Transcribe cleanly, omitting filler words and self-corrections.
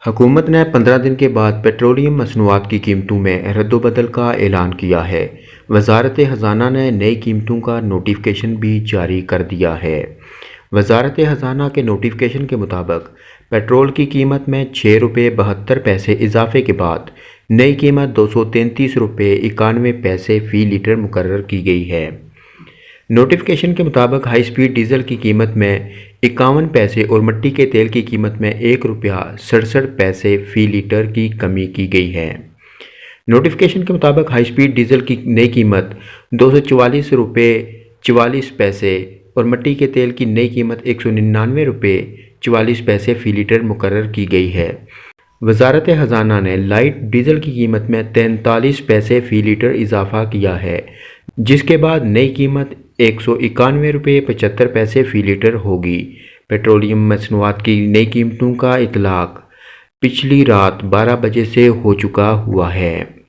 हुकूमत ने 15 दिन के बाद पेट्रोलियम मसनूआत की कीमतों में रद्दोबदल का ऐलान किया है। वजारत ख़जाना ने नई कीमतों का नोटिफिकेशन भी जारी कर दिया है। वजारत ख़जाना के नोटिफिकेशन के मुताबिक पेट्रोल की कीमत में 6 रुपये 72 पैसे इजाफे के बाद नई कीमत 233 रुपये 91 पैसे फ़ी लीटर मुकर्रर की गई है। नोटिफिकेशन के मुताबिक हाई स्पीड डीजल की कीमत में 51 पैसे और मिट्टी के तेल की कीमत में 1 रुपया 67 पैसे फ़ी लीटर की कमी की गई है। नोटिफिकेशन के मुताबिक हाई स्पीड डीजल की नई कीमत 244 रुपये 44 पैसे और मिट्टी के तेल की नई कीमत 199 रुपये 44 पैसे फ़ी लीटर मुकर्रर की गई है। वजारत ख़जाना ने लाइट डीजल की कीमत में 43 पैसे फ़ी लीटर इजाफा किया है, जिसके बाद नई कीमत 191 रुपये 75 पैसे फ़ी लीटर होगी। पेट्रोलियम मसनूआत की नई कीमतों का इतलाक़ पिछली रात 12 बजे से हो चुका हुआ है।